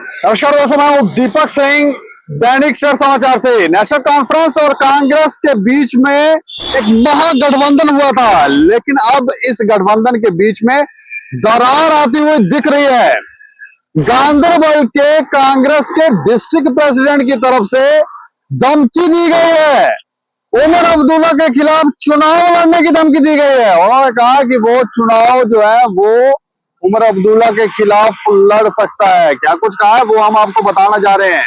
नमस्कार दोस्तों, मैं हूं दीपक सिंह, दैनिक सवेरा समाचार से। नेशनल कॉन्फ्रेंस और कांग्रेस के बीच में एक महागठबंधन हुआ था, लेकिन अब इस गठबंधन के बीच में दरार आती हुई दिख रही है। गांधरबल के कांग्रेस के डिस्ट्रिक्ट प्रेसिडेंट की तरफ से धमकी दी गई है। उमर अब्दुल्ला के खिलाफ चुनाव लड़ने की धमकी दी गई है। उन्होंने कहा कि वो चुनाव जो है वो उमर अब्दुल्ला के खिलाफ लड़ सकता है। क्या कुछ कहा है वो हम आपको बताना जा रहे हैं।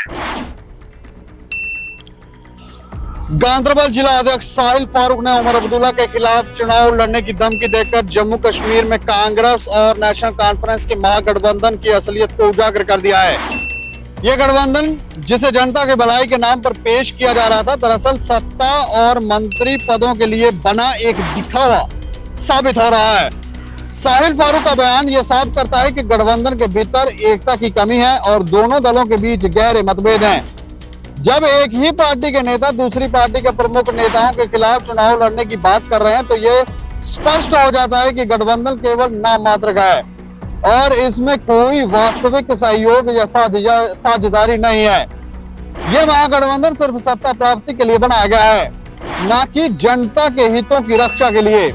गांधरबल जिला अध्यक्ष साहिल फारूक ने उमर अब्दुल्ला के खिलाफ चुनाव लड़ने की धमकी देकर जम्मू कश्मीर में कांग्रेस और नेशनल कॉन्फ्रेंस के महागठबंधन की असलियत को उजागर कर दिया है। यह गठबंधन जिसे जनता के भलाई के नाम पर पेश किया जा रहा था, दरअसल सत्ता और मंत्री पदों के लिए बना एक दिखावा साबित हो रहा है। साहिल फारूक का बयान यह साफ करता है कि गठबंधन के भीतर एकता की कमी है और दोनों दलों के बीच गहरे मतभेद हैं। जब एक ही पार्टी के नेता दूसरी पार्टी के प्रमुख नेताओं के खिलाफ चुनाव लड़ने की बात कर रहे हैं, तो ये स्पष्ट हो जाता है कि गठबंधन केवल नाम मात्र का है और इसमें कोई वास्तविक सहयोग या साझेदारी नहीं है। यह महागठबंधन सिर्फ सत्ता प्राप्ति के लिए बनाया गया है, न कि जनता के हितों की रक्षा के लिए।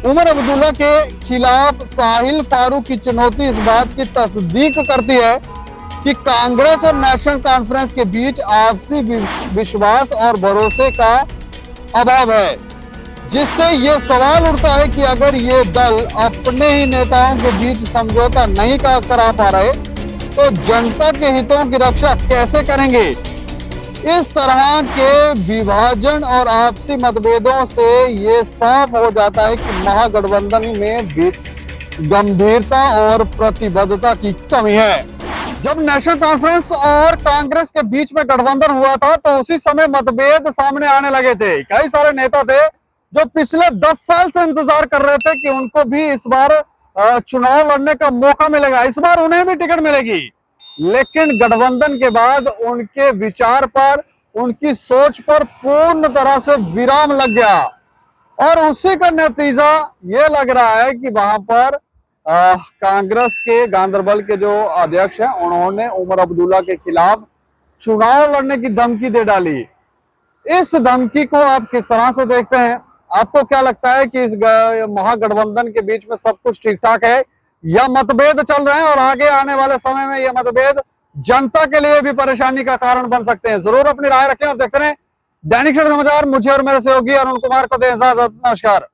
उमर अब्दुल्ला के खिलाफ साहिल फारूक की चुनौती इस बात की तस्दीक करती है कि कांग्रेस और नेशनल कॉन्फ्रेंस के बीच आपसी विश्वास और भरोसे का अभाव है, जिससे ये सवाल उठता है कि अगर ये दल अपने ही नेताओं के बीच समझौता नहीं करा पा रहे तो जनता के हितों की रक्षा कैसे करेंगे। इस तरह के विभाजन और आपसी मतभेदों से ये साफ हो जाता है कि महागठबंधन में भी गंभीरता और प्रतिबद्धता की कमी है। जब नेशनल कॉन्फ्रेंस और कांग्रेस के बीच में गठबंधन हुआ था तो उसी समय मतभेद सामने आने लगे थे। कई सारे नेता थे जो पिछले 10 साल से इंतजार कर रहे थे कि उनको भी इस बार चुनाव लड़ने का मौका मिलेगा, इस बार उन्हें भी टिकट मिलेगी। लेकिन गठबंधन के बाद उनके विचार पर, उनकी सोच पर पूर्ण तरह से विराम लग गया और उसी का नतीजा ये लग रहा है कि वहां पर कांग्रेस के गांधरबल के जो अध्यक्ष हैं, उन्होंने उमर अब्दुल्ला के खिलाफ चुनाव लड़ने की धमकी दे डाली। इस धमकी को आप किस तरह से देखते हैं? आपको क्या लगता है कि इस महागठबंधन के बीच में सब कुछ ठीक ठाक है या मतभेद चल रहे हैं और आगे आने वाले समय में यह मतभेद जनता के लिए भी परेशानी का कारण बन सकते हैं? जरूर अपनी राय रखें और देखते रहें दैनिक सवेरा समाचार। मुझे और मेरे सहयोगी अरुण कुमार को दें इजाजत। नमस्कार।